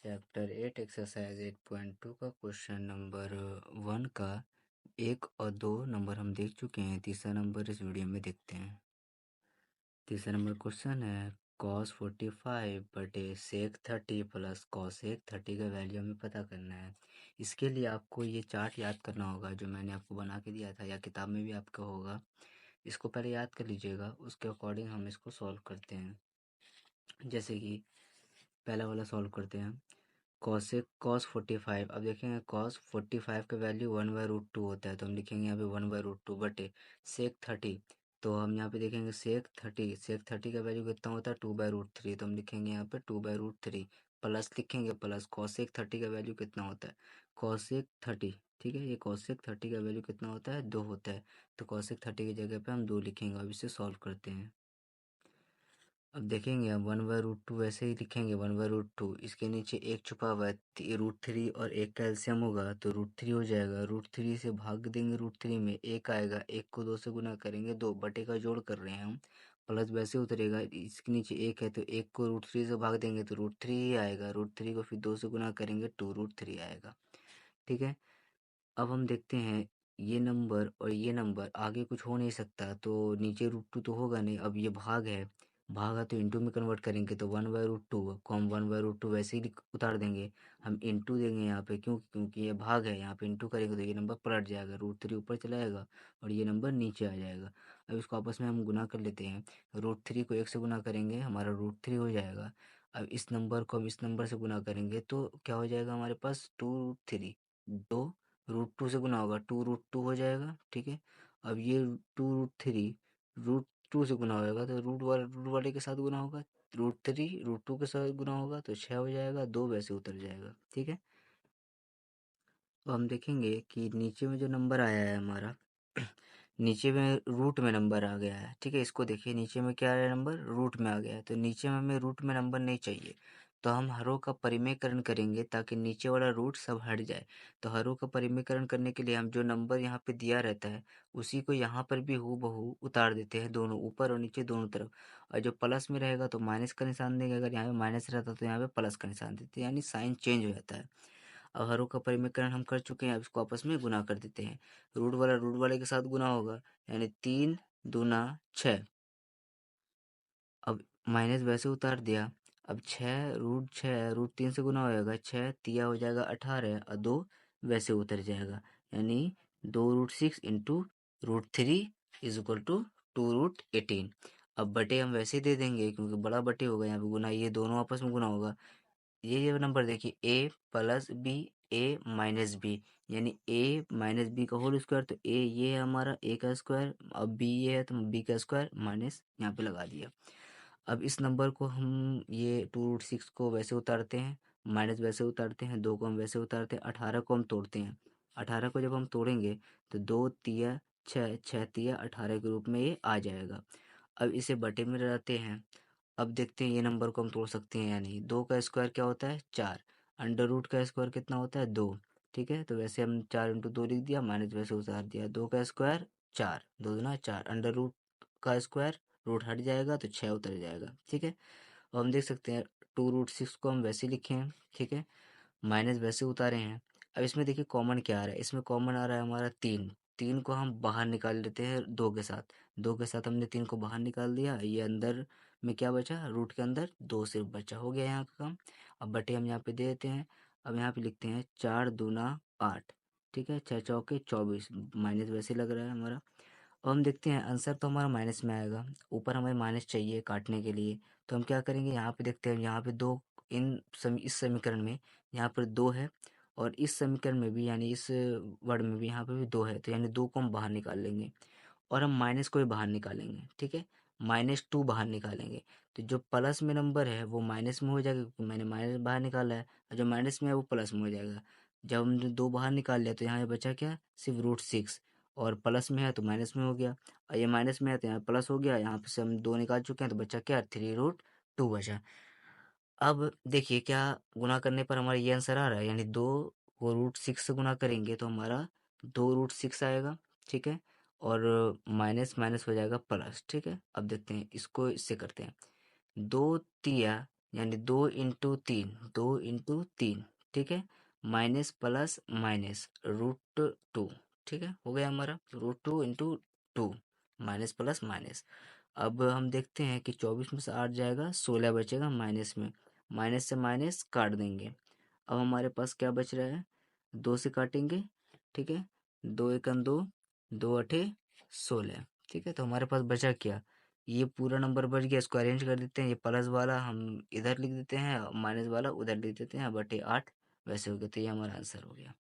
Chapter 8 exercise 8.2 का question number 1 का 1 और 2 नंबर हम देख चुके हैं। तीसरा नंबर इस वीडियो में देखते हैं। तीसरा नंबर क्वेश्चन है cos 45 बटे sec 30 प्लस cosec 30 का वैल्यू हमें पता करना है। इसके लिए आपको ये चार्ट याद करना होगा जो मैंने आपको बना के दिया था या किताब में भी आपका होगा। इसको पहले याद कर लीजिएगा, उसके अकॉर्डिंग हम इसको सॉल्व करते हैं। जैसे कि पहला वाला सॉल्व करते हैं। cos 45, अब देखेंगे cos 45 का वैल्यू 1/√2 होता है, तो हम लिखेंगे यहाँ पे 1/√2 बटे sec 30। तो हम यहाँ पे देखेंगे sec 30 का वैल्यू कितना होता है 2/√3, तो हम लिखेंगे यहाँ पे 2/√3 प्लस लिखेंगे प्लस cosec 30 का वैल्यू कितना होता है cosec 30। ठीक है, ये cosec 30 का वैल्यू कितना होता है 2 होता है, तो cosec 30 की जगह पे हम 2 लिखेंगे। अब इसे सॉल्व करते हैं। अब देखेंगे हम 1/√2 वैसे ही लिखेंगे 1/√2, इसके नीचे एक छुपा हुआ है √3 और एक का एलसीएम होगा तो √3 हो जाएगा। √3 से भाग देंगे, √3 में एक आएगा, एक को 2 से गुना करेंगे, 2 बटे का जोड़ कर रहे हैं हम, प्लस वैसे उतरेगा। इसके नीचे एक है तो एक को √3 से भाग देंगे तो √3 ही आएगा, √3 को फिर 2 से गुना करेंगे 2√3 आएगा। ठीक है, अब हम देखते हैं ये नंबर और ये नंबर आगे कुछ हो नहीं सकता, तो नीचे √2 तो होगा नहीं। अब ये भाग है, भागा तो इंटू में कन्वर्ट करेंगे तो 1/√2 को हम 1/√2 वैसे ही उतार देंगे, हम इंटू देंगे यहाँ पे, क्योंकि ये भाग है, यहाँ पे इंटू करेंगे तो ये नंबर पलट जाएगा, √3 ऊपर चला जाएगा और ये नंबर नीचे आ जाएगा। अब इसको आपस में हम गुना कर लेते हैं। √3 को 1 से गुना करेंगे, हमारा √3 हो जाएगा। अब इस नंबर को हम इस नंबर से गुना करेंगे तो क्या हो जाएगा हमारे पास 2√3, 2 √2 से गुना होगा 2√2 हो जाएगा। ठीक है, अब ये 2√3 √2 से गुना होगा तो रूट वाले के साथ गुना होगा, √3 √2 के साथ गुना होगा तो 6 हो जाएगा, 2 वैसे उतर जाएगा। ठीक है, तो हम देखेंगे कि नीचे में जो नंबर आया है हमारा नीचे में रूट में नंबर आ गया है। ठीक है, इसको देखिए नीचे में क्या है, नंबर रूट में आ गया है, तो नीचे में हमें रूट में नंबर नहीं चाहिए, तो हम हरों का परिमेयकरण करेंगे ताकि नीचे वाला रूट सब हट जाए। तो हरों का परिमेयकरण करने के लिए हम जो नंबर यहाँ पे दिया रहता है उसी को यहाँ पर भी हूबहू उतार देते हैं, दोनों ऊपर और नीचे दोनों तरफ। और जो प्लस में रहेगा तो माइनस का निशान देंगे, अगर यहाँ पे माइनस रहता तो यहाँ पे प्लस का निशान देते हैं, यानी साइन चेंज हो जाता है। अब हरों का परिमेयकरण हम कर चुके हैं, अब इसको आपस में गुना कर देते हैं। रूट वाले के साथ गुना होगा, यानी 3 दूना 6। अब माइनस वैसे उतार दिया, अब 6 √3 से गुना होगा, 6 तिया हो जाएगा 18 और 2 वैसे उतर जाएगा, यानी 2√6 इंटू √3 इज इक्वल टू 2√18। अब बटे हम वैसे ही दे देंगे क्योंकि बड़ा बटे होगा, यहाँ पे गुना, ये दोनों आपस में गुना होगा। ये नंबर देखिए a plus B, A minus B, यानी a माइनस बी का होल स्क्वायर, तो a ये है हमारा a का स्क्वायर, अब b ये है तो b का स्क्वायर माइनस यहाँ पे लगा दिया। अब इस नंबर को हम ये 2√6 को वैसे उतारते हैं, माइनस वैसे उतारते हैं, 2 को हम वैसे उतारते हैं, 18 को हम तोड़ते हैं। 18 को जब हम तोड़ेंगे तो 2 तिया 6, 6 तिया 18 के रूप में ये आ जाएगा। अब इसे बटे में रहते हैं। अब देखते हैं ये नंबर को हम तोड़ सकते हैं या नहीं। 2 का स्क्वायर क्या होता है 4, अंडर रूट का स्क्वायर कितना होता है 2। ठीक है, तो वैसे हम 4 इंटू 2 लिख दिया, माइनस वैसे उतार दिया, 2 का स्क्वायर 4, 2 दूना 4, अंडर रूट का स्क्वायर रूट हट जाएगा तो 6 उतर जाएगा। ठीक है, और हम देख सकते हैं 2√6 को हम वैसे लिखे हैं। ठीक है, माइनस वैसे उतारे हैं। अब इसमें देखिए कॉमन क्या आ रहा है, इसमें कॉमन आ रहा है हमारा 3, 3 को हम बाहर निकाल लेते हैं 2 के साथ, 2 के साथ हमने 3 को बाहर निकाल दिया, ये अंदर में क्या बचा, रूट के अंदर 2 सिर्फ बचा, हो गया यहाँ का काम। अब बटे हम यहाँ पे दे देते हैं, अब यहाँ पे लिखते हैं 4 दूना 8। ठीक है, 6 चौके 24, माइनस वैसे लग रहा है हमारा। अब हम देखते हैं आंसर तो हमारा माइनस में आएगा, ऊपर हमें माइनस चाहिए काटने के लिए, तो हम क्या करेंगे, यहाँ पे देखते हैं, यहाँ पे 2, इस समीकरण में यहाँ पर 2 है और इस समीकरण में भी, यानी इस वर्ड में भी यहाँ पे भी 2 है, तो यानी 2 को हम बाहर निकाल लेंगे और हम माइनस को भी बाहर निकालेंगे। ठीक है, -2 बाहर निकालेंगे, तो जो प्लस में नंबर है वो माइनस में हो जाएगा क्योंकि मैंने माइनस बाहर निकाला है, और जो माइनस में है वो प्लस में हो जाएगा। जब हमने 2 बाहर निकाल लिया तो यहाँ पे बचा क्या, सिर्फ √6, और प्लस में है तो माइनस में हो गया, और ये माइनस में है तो यहाँ प्लस हो गया, यहाँ पे से हम 2 निकाल चुके हैं तो बचा क्या, 3√2 बचा। अब देखिए क्या गुना करने पर हमारा ये आंसर आ रहा है, यानी 2 को √6 से गुना करेंगे तो हमारा 2√6 आएगा। ठीक है, और माइनस माइनस हो जाएगा प्लस। ठीक है, अब देखते हैं इसको, इससे करते हैं, 2 तिया यानी 2 इंटू 3, ठीक है, माइनस प्लस माइनस √2, ठीक है, हो गया हमारा √2 × 2 माइनस प्लस माइनस। अब हम देखते हैं कि 24 में से 8 जाएगा, 16 बचेगा माइनस में, माइनस से माइनस काट देंगे। अब हमारे पास क्या बच रहा है, 2 से काटेंगे, ठीक है, 2 × 2 2 × 8 = 16, ठीक है। तो हमारे पास बचा क्या, ये पूरा नंबर बच गया, इसको अरेंज कर देते हैं, ये प्लस वाला हम इधर लिख देते हैं, माइनस वाला उधर लिख देते हैं, /8 वैसे हो गया। तो ये हमारा आंसर हो गया।